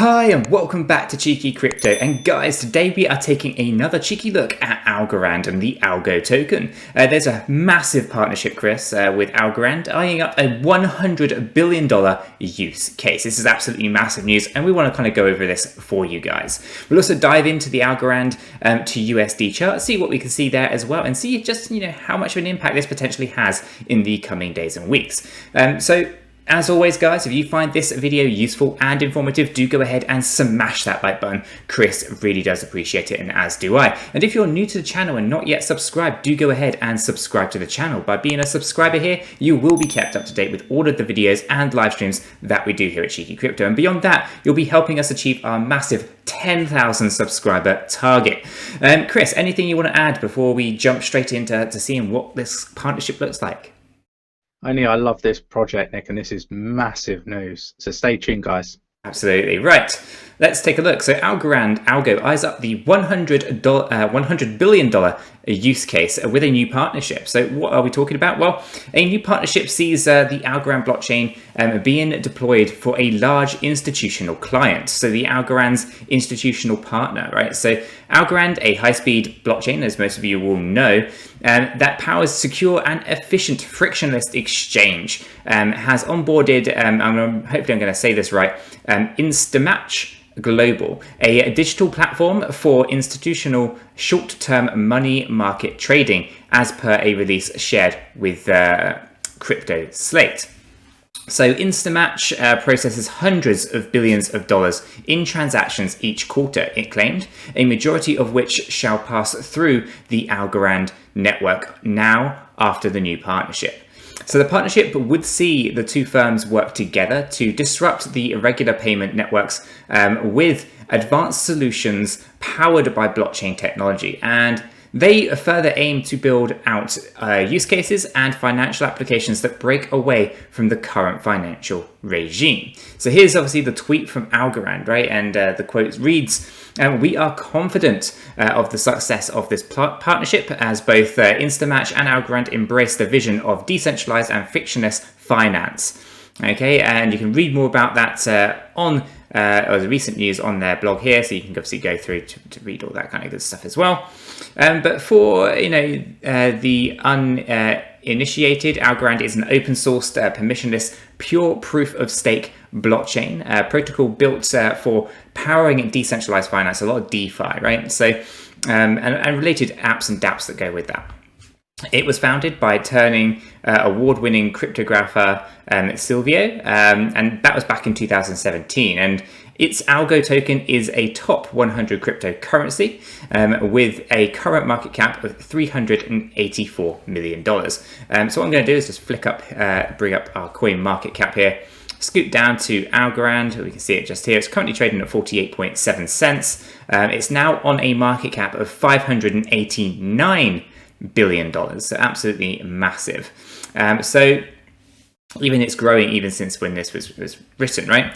Hi and welcome back to Cheeky Crypto, and guys, today we are taking another cheeky look at Algorand and the Algo token. There's a massive partnership, Chris, with Algorand, eyeing up a $100 billion use case. This is absolutely massive news, and we want to kind of go over this for you guys. We'll also dive into the Algorand to USD chart, see what we can see there as well, and see just how much of an impact this potentially has in the coming days and weeks. As always, guys, if you find this video useful and informative, do go ahead and smash that like button. Chris really does appreciate it, and as do I. And if you're new to the channel and not yet subscribed, do go ahead and subscribe to the channel. By being a subscriber here, you will be kept up to date with all of the videos and live streams that we do here at Cheeky Crypto. And beyond that, you'll be helping us achieve our massive 10,000 subscriber target. Chris, anything you want to add before we jump straight into seeing what this partnership looks like? I love this project, Nick, and this is massive news. So stay tuned, guys. Absolutely. Right. Let's take a look. So Algorand ALGO eyes up the $100 billion use case with a new partnership. So what are we talking about? Well, a new partnership sees the Algorand blockchain being deployed for a large institutional client. So the Algorand's institutional partner, right? So Algorand, a high-speed blockchain, as most of you will know, that powers secure and efficient frictionless exchange, has onboarded, hopefully I'm going to say this right, 𝗕𝗘𝗪𝗔𝗥𝗘 Global, a digital platform for institutional short-term money market trading, as per a release shared with Crypto Slate. So 𝗕𝗘𝗪𝗔𝗥𝗘 processes hundreds of billions of dollars in transactions each quarter, it claimed, a majority of which shall pass through the Algorand network now after the new partnership. So the partnership would see the two firms work together to disrupt the irregular payment networks with advanced solutions powered by blockchain technology. And they further aim to build out use cases and financial applications that break away from the current financial regime. So here's obviously the tweet from Algorand, right? And the quote reads, "We are confident of the success of this partnership as both 𝗕𝗘𝗪𝗔𝗥𝗘 and Algorand embrace the vision of decentralized and frictionless finance." Okay, and you can read more about that on the recent news on their blog here, so you can obviously go through to read all that kind of good stuff as well. But for the uninitiated, Algorand is an open sourced, permissionless, pure proof of stake blockchain protocol built for powering decentralized finance, a lot of DeFi, right? So and related apps and dApps that go with that. It was founded by turning award-winning cryptographer 𝗕𝗘𝗪𝗔𝗥𝗘, and that was back in 2017. And its Algo token is a top 100 cryptocurrency with a current market cap of $384 million. So what I'm going to do is just bring up our coin market cap here. Scoot down to Algorand, we can see it just here. It's currently trading at 48.7 cents. It's now on a market cap of $589 billion, so absolutely massive. So even it's growing even since when this was written, right?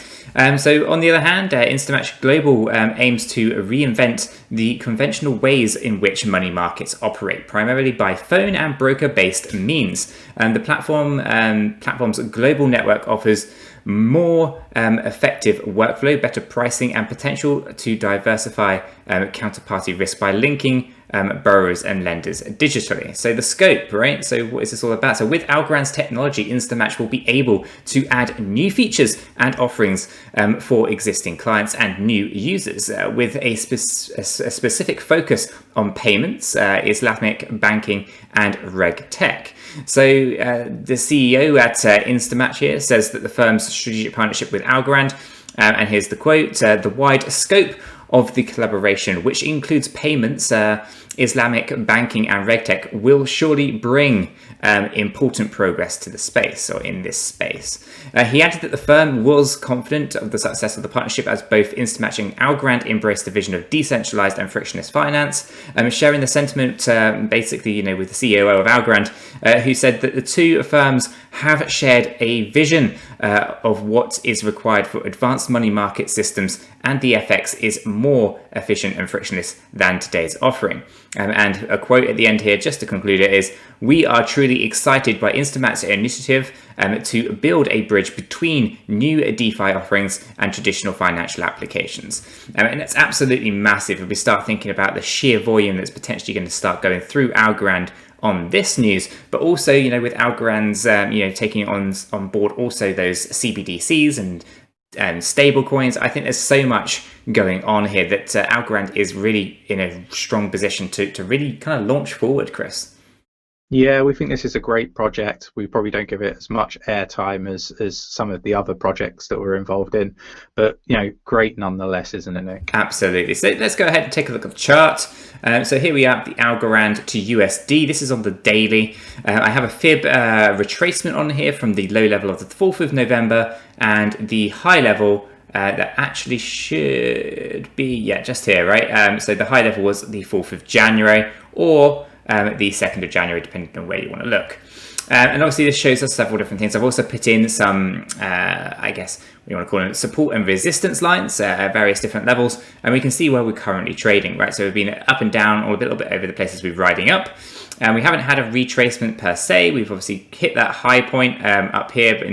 So on the other hand, 𝗕𝗘𝗪𝗔𝗥𝗘 Global aims to reinvent the conventional ways in which money markets operate, primarily by phone and broker-based means. And the platform's global network offers more effective workflow, better pricing, and potential to diversify counterparty risk by linking borrowers and lenders digitally. So the scope, right? So what is this all about? So with Algorand's technology, 𝗕𝗘𝗪𝗔𝗥𝗘 will be able to add new features and offerings for existing clients and new users with a specific focus on payments, Islamic banking, and reg tech. So the CEO at 𝗕𝗘𝗪𝗔𝗥𝗘 here says that the firm's strategic partnership with Algorand, and here's the quote, "the wide scope of the collaboration, which includes payments, Islamic banking, and reg tech, will surely bring important progress to the space, or in this space." He added that the firm was confident of the success of the partnership as both 𝗕𝗘𝗪𝗔𝗥𝗘 and Algorand embraced the vision of decentralized and frictionless finance, sharing the sentiment basically, with the CEO of Algorand, who said that the two firms have shared a vision of what is required for advanced money market systems, and the FX is more efficient and frictionless than today's offering. And a quote at the end here, just to conclude it, is, "We are truly excited by Instamat's initiative to build a bridge between new DeFi offerings and traditional financial applications." And that's absolutely massive if we start thinking about the sheer volume that's potentially going to start going through Algorand on this news, but also, with Algorand's, taking on board also those CBDCs and stable coins. I think there's so much going on here that Algorand is really in a strong position to really kind of launch forward, Chris. Yeah, we think this is a great project. We probably don't give it as much airtime as some of the other projects that we're involved in, but great nonetheless, isn't it, Nick? Absolutely. So let's go ahead and take a look at the chart. So here we are, the Algorand to USD. This is on the daily. I have a fib retracement on here from the low level of the 4th of November and the high level that actually should be, just here, right? So the high level was the 4th of January or the 2nd of January, depending on where you want to look. And obviously this shows us several different things. I've also put in some, I guess, what you want to call them, support and resistance lines at various different levels. And we can see where we're currently trading, right? So we've been up and down or a little bit over the places we're riding up. And we haven't had a retracement per se. We've obviously hit that high point up here, but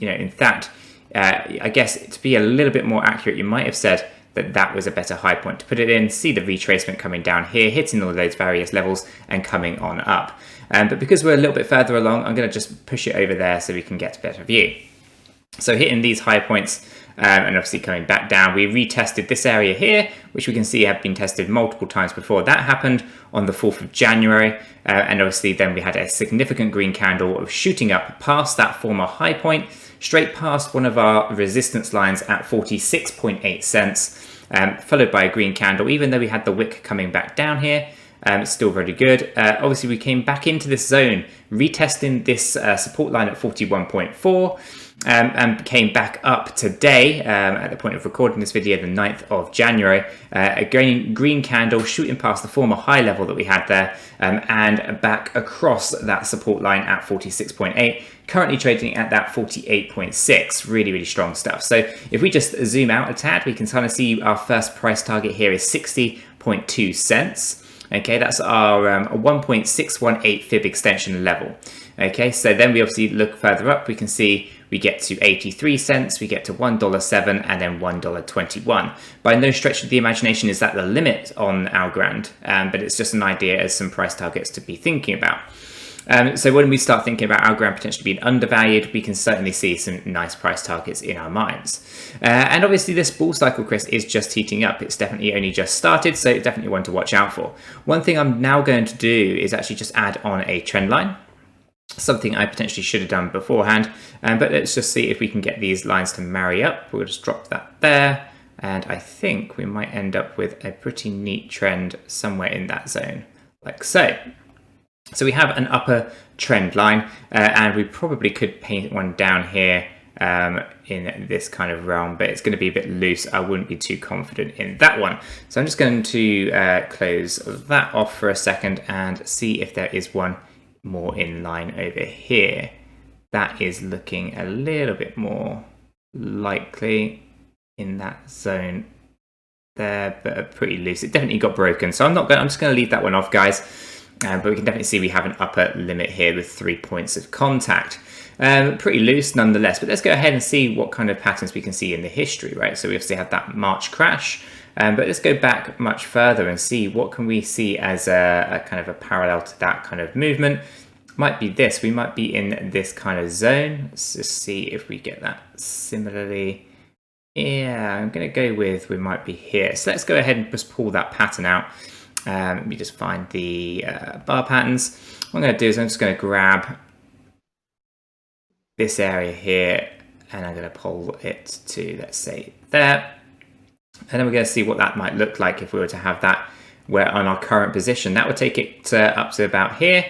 in fact, I guess to be a little bit more accurate, you might have said that was a better high point to put it in. See the retracement coming down here, hitting all of those various levels and coming on up. But because we're a little bit further along, I'm going to just push it over there so we can get a better view. So hitting these high points and obviously coming back down, we retested this area here, which we can see had been tested multiple times before. That happened on the 4th of January. And obviously then we had a significant green candle of shooting up past that former high point, straight past one of our resistance lines at 46.8 cents, followed by a green candle, even though we had the wick coming back down here. Still very good. Obviously, we came back into this zone, retesting this support line at 41.4, and came back up today at the point of recording this video, the 9th of January. A green candle shooting past the former high level that we had there, and back across that support line at 46.8. Currently trading at that 48.6. Really, really strong stuff. So if we just zoom out a tad, we can kind of see our first price target here is 60.2 cents. Okay, that's our 1.618 fib extension level. Okay, so then we obviously look further up, we can see we get to 83 cents, we get to $1.07, and then $1.21. By no stretch of the imagination is that the limit on Algorand, but it's just an idea as some price targets to be thinking about. So when we start thinking about Algorand potentially being undervalued, we can certainly see some nice price targets in our minds. And obviously this bull cycle, Chris, is just heating up. It's definitely only just started, so definitely one to watch out for. One thing I'm now going to do is actually just add on a trend line. Something I potentially should have done beforehand, but let's just see if we can get these lines to marry up. We'll just drop that there, and I think we might end up with a pretty neat trend somewhere in that zone, like so. So we have an upper trend line, and we probably could paint one down here in this kind of realm, but it's going to be a bit loose. I wouldn't be too confident in that one. So I'm just going to close that off for a second and see if there is one more in line over here. That is looking a little bit more likely in that zone there, but pretty loose. It definitely got broken, so I'm just going to leave that one off, guys. But we can definitely see we have an upper limit here with 3 points of contact. Pretty loose nonetheless, but let's go ahead and see what kind of patterns we can see in the history, right? So we obviously had that March crash, but let's go back much further and see what can we see as a kind of a parallel to that kind of movement. Might be this, we might be in this kind of zone. Let's just see if we get that similarly. Yeah, I'm going to go with we might be here. So let's go ahead and just pull that pattern out. Let me just find the bar patterns. What I'm going to do is I'm just going to grab this area here and I'm going to pull it to, let's say, there. And then we're going to see what that might look like if we were to have that where on our current position. That would take it up to about here,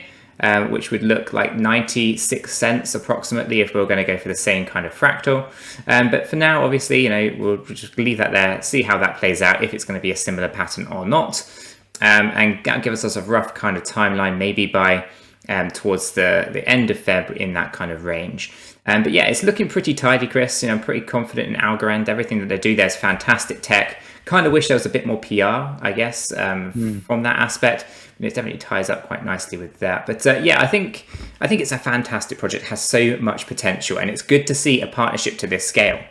which would look like 96 cents approximately if we were going to go for the same kind of fractal. But for now, obviously, we'll just leave that there, see how that plays out, if it's going to be a similar pattern or not. And that'll give us a rough kind of timeline, maybe by towards the end of Feb in that kind of range. But yeah, it's looking pretty tidy, Chris. I'm pretty confident in Algorand. Everything that they do there's fantastic tech. Kind of wish there was a bit more PR, I guess, from that aspect. And it definitely ties up quite nicely with that. But yeah, I think it's a fantastic project. It has so much potential, and it's good to see a partnership to this scale.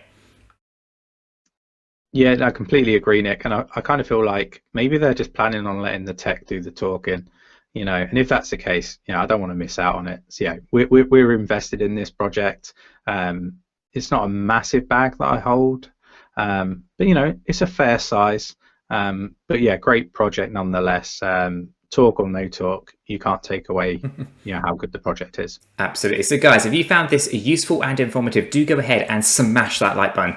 Yeah, I completely agree, Nick. And I kind of feel like maybe they're just planning on letting the tech do the talking, you know. And if that's the case, you know, I don't want to miss out on it. So yeah, we're invested in this project. It's not a massive bag that I hold, but you know, it's a fair size. But yeah, great project nonetheless. Talk or no talk, you can't take away, you know, how good the project is. Absolutely. So guys, if you found this useful and informative, do go ahead and smash that like button.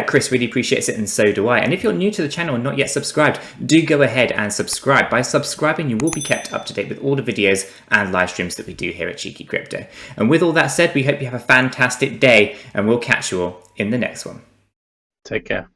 Chris really appreciates it, and so do I. And if you're new to the channel and not yet subscribed, do go ahead and subscribe. By subscribing, you will be kept up to date with all the videos and live streams that we do here at Cheeky Crypto. And with all that said, we hope you have a fantastic day, and we'll catch you all in the next one. Take care.